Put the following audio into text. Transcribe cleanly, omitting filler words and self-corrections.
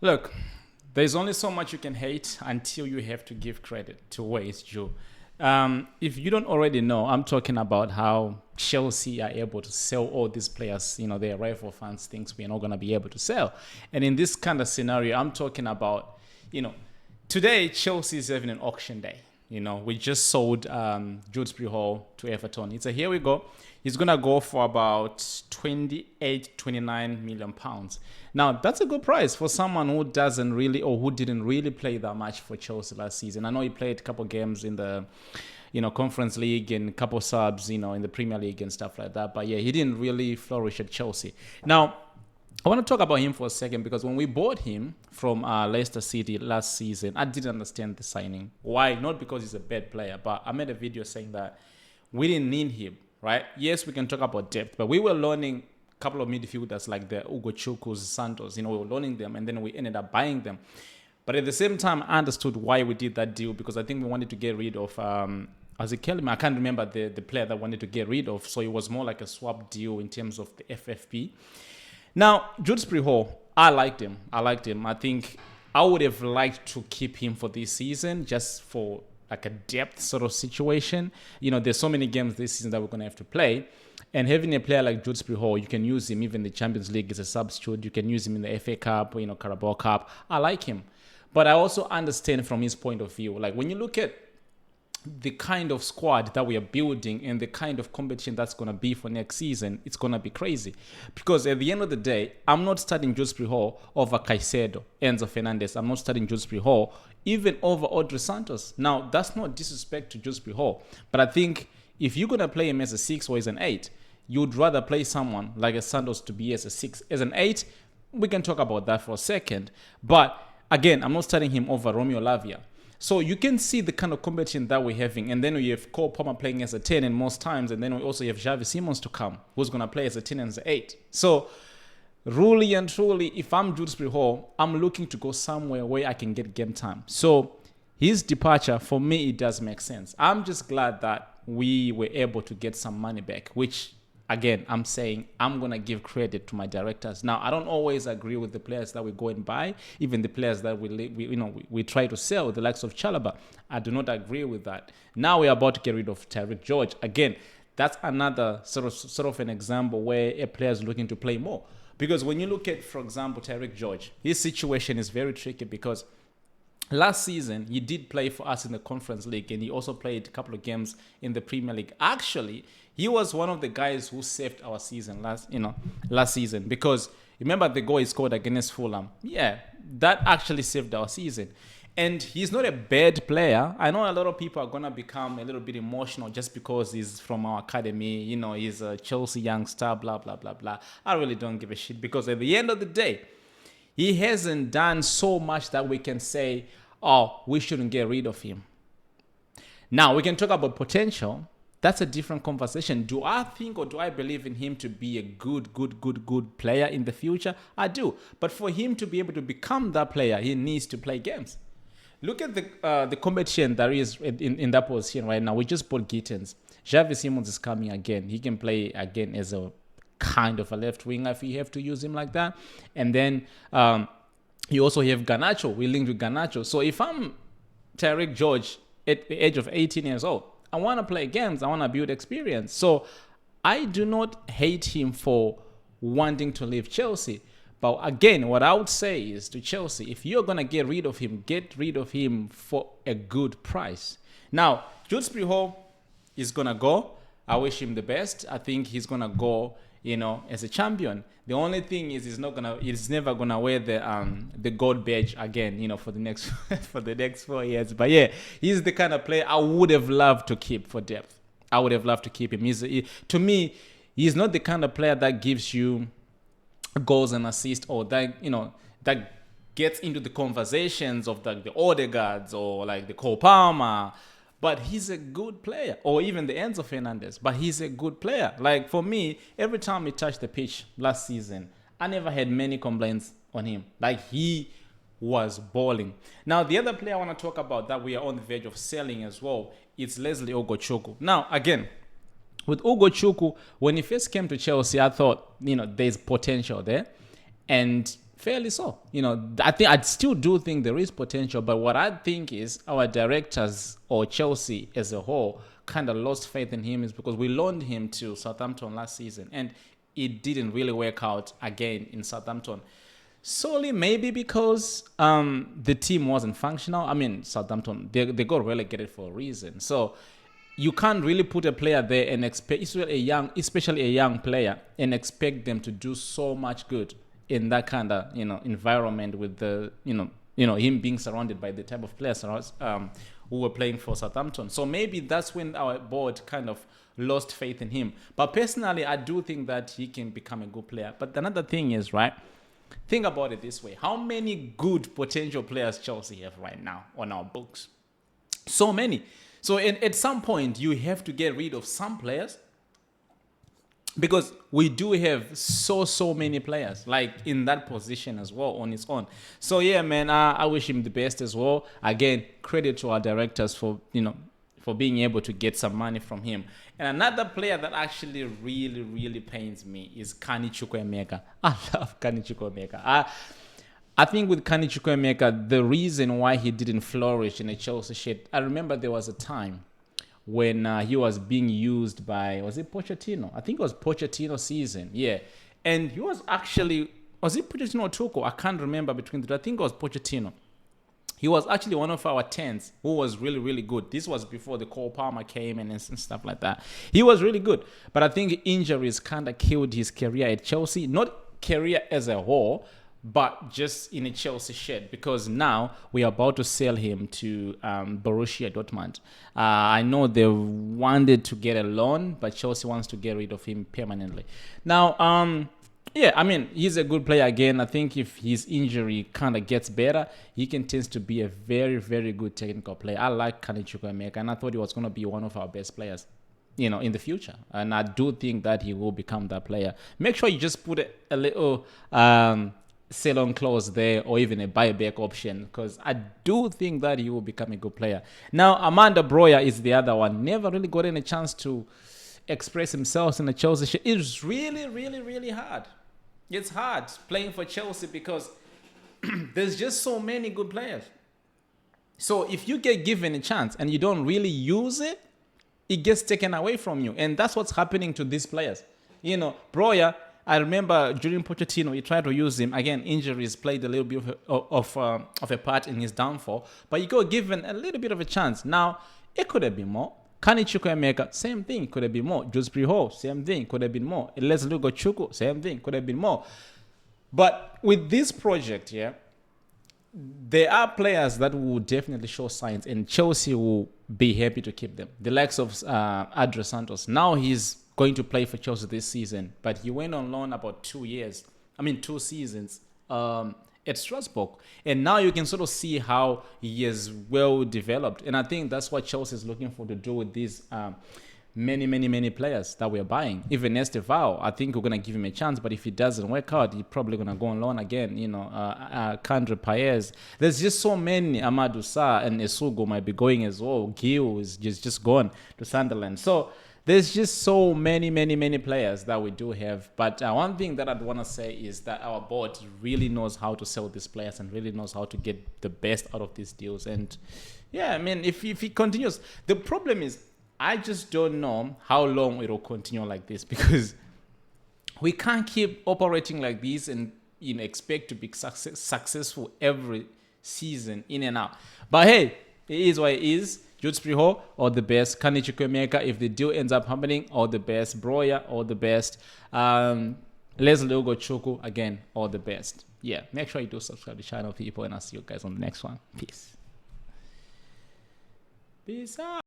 Look, there's only so much you can hate until you have to give credit to where it's due. If you don't already know, I'm talking about how Chelsea are able to sell all these players. Their rival fans thinks we're not going to be able to sell. And in this kind of scenario, I'm talking about, you know, today Chelsea is having an auction day. We just sold Jude Hall to Everton. It's a here we go. He's gonna go for about 28, 29 million pounds. Now that's a good price for someone who doesn't really or who didn't really play that much for Chelsea last season. I know he played a couple games in the Conference League and a couple subs, in the Premier League and stuff like that. But yeah, he didn't really flourish at Chelsea. Now, I want to talk about him for a second because when we bought him from Leicester City last season, I didn't understand the signing. Why? Not because he's a bad player, but I made a video saying that we didn't need him, right? Yes, we can talk about depth, but we were learning a couple of midfielders like the Ugo Chukwus, Santos. We were learning them, and then we ended up buying them. But at the same time, I understood why we did that deal because I think we wanted to get rid of as a Kelly, I can't remember the player that wanted to get rid of, so it was more like a swap deal in terms of the FFP. Now, Jude Hall, I liked him. I think I would have liked to keep him for this season just for like a depth sort of situation. There's so many games this season that we're going to have to play. And having a player like Jude Hall, you can use him even in the Champions League as a substitute. You can use him in the FA Cup, Carabao Cup. I like him. But I also understand from his point of view. Like when you look at the kind of squad that we are building and the kind of competition that's going to be for next season, it's going to be crazy. Because at the end of the day, I'm not starting Jude Hall over Caicedo, Enzo Fernandez. I'm not starting Jude Hall even over Audrey Santos. Now, that's not disrespect to Jude Hall, but I think if you're going to play him as a 6 or as an 8, you'd rather play someone like a Santos to be as a 6. As an 8, we can talk about that for a second. But again, I'm not starting him over Romeo Lavia. So you can see the kind of competition that we're having. And then we have Cole Palmer playing as a 10 and most times. And then we also have Xavi Simons to come, who's going to play as a 10 and as an 8. So really and truly, if I'm Jude Hall, I'm looking to go somewhere where I can get game time. So his departure, for me, it does make sense. I'm just glad that we were able to get some money back, which again, I'm saying I'm going to give credit to my directors. Now, I don't always agree with the players that we go and buy, even the players that we try to sell, the likes of Chalobah. I do not agree with that. Now we're about to get rid of Tyreek George. Again, that's another sort of an example where a player is looking to play more. Because when you look at, for example, Tyreek George, his situation is very tricky because last season, he did play for us in the Conference League, and he also played a couple of games in the Premier League. Actually, he was one of the guys who saved our season last season, because remember the goal he scored against Fulham? Yeah, that actually saved our season. And he's not a bad player. I know a lot of people are going to become a little bit emotional just because he's from our academy. He's a Chelsea youngster, blah, blah, blah, blah. I really don't give a shit because at the end of the day, he hasn't done so much that we can say, oh, we shouldn't get rid of him. Now, we can talk about potential. That's a different conversation. Do I think or do I believe in him to be a good player in the future? I do. But for him to be able to become that player, he needs to play games. Look at the competition that is in that position right now. We just bought Gittins. Xavi Simons is coming again. He can play again as a kind of a left winger if you have to use him like that. And then you also have Garnacho. We linked with Garnacho. So if I'm Tyreek George at the age of 18 years old, I want to play games. I want to build experience. So I do not hate him for wanting to leave Chelsea. But again, what I would say is to Chelsea, if you're going to get rid of him for a good price. Now, Jude Hall is going to go. I wish him the best. I think he's going to go, as a champion. The only thing is he's never gonna wear the gold badge again, for the next for the next 4 years. But yeah, he's the kind of player I would have loved to keep for depth. I would have loved to keep him. To me, he's not the kind of player that gives you goals and assists or that that gets into the conversations of the Odegaards or like the Cole Palmer. But he's a good player, or even the Enzo Fernandez. But he's a good player. Like for me, every time he touched the pitch last season, I never had many complaints on him. Like he was balling. Now, the other player I want to talk about that we are on the verge of selling as well, it's Leslie Ogochukwu. Now, again, with Ogochukwu, when he first came to Chelsea, I thought, there's potential there. And fairly so. I still do think there is potential, but what I think is our directors or Chelsea as a whole kind of lost faith in him is because we loaned him to Southampton last season and it didn't really work out again in Southampton. Solely maybe because the team wasn't functional. I mean, Southampton, they got relegated for a reason. So you can't really put a player there and expect, especially a young player, and expect them to do so much good in that kind of environment with the him being surrounded by the type of players who were playing for Southampton. So maybe that's when our board kind of lost faith in him. But personally, I do think that he can become a good player. But another thing is, right, think about it this way: how many good potential players Chelsea have right now on our books? So many. So at some point, you have to get rid of some players because we do have so many players like in that position as well on its own. So yeah, man, I wish him the best as well. Again, credit to our directors for being able to get some money from him. And another player that actually really pains me is Kani Chukwuemeka. I love Kani Chukwuemeka. I think with Kani Chukwuemeka, the reason why he didn't flourish in a Chelsea shit, I remember there was a time when he was being used by, was it Pochettino? I think it was Pochettino season, yeah. And he was actually, was it Pochettino or Tuchel? I can't remember between the two. I think it was Pochettino. He was actually one of our 10s who was really good. This was before the Cole Palmer came and stuff like that. He was really good. But I think injuries kind of killed his career at Chelsea. Not career as a whole, but just in a Chelsea shed, because now we are about to sell him to Borussia Dortmund. I know they wanted to get a loan, but Chelsea wants to get rid of him permanently. Now, yeah, I mean, he's a good player again. I think if his injury kind of gets better, he can tend to be a very good technical player. I like Kani Chukwuemeka, and I thought he was going to be one of our best players, in the future. And I do think that he will become that player. Make sure you just put a little sell-on clause there, or even a buyback option, because I do think that he will become a good player. Now, Amanda Broya is the other one. Never really got any chance to express himself in the Chelsea. It's really hard. It's hard playing for Chelsea because there's just so many good players. So if you get given a chance and you don't really use it, it gets taken away from you. And that's what's happening to these players. Broya, I remember during Pochettino, he tried to use him. Again, injuries played a little bit of a part in his downfall. But you got given a little bit of a chance. Now, it could have been more. Kani Chukwuemeka, same thing, could have been more. Joseph Hall, same thing, could have been more. Leslie Chuku, same thing, could have been more. But with this project, yeah, there are players that will definitely show signs, and Chelsea will be happy to keep them. The likes of Adri Santos. Now he's going to play for Chelsea this season, but he went on loan about 2 seasons at Strasbourg. And now you can sort of see how he is well developed. And I think that's what Chelsea is looking for to do with these many players that we're buying. Even Estevao, I think we're going to give him a chance, but if it doesn't work out, he's probably going to go on loan again. Kandre Paez. There's just so many. Amadou Sarr and Esugo might be going as well. Gil is just gone to Sunderland. So there's just so many players that we do have. But one thing that I'd want to say is that our board really knows how to sell these players and really knows how to get the best out of these deals. And yeah, I mean, if he continues, the problem is I just don't know how long it will continue like this, because we can't keep operating like this and expect to be successful every season in and out. But hey, it is what it is. Jude Spriho, all the best. Kani Chukwuemeka, if the deal ends up happening, all the best. Broya, all the best. Leslie Chuku, again, all the best. Yeah, make sure you do subscribe to the channel, people, and I'll see you guys on the next one. Peace out.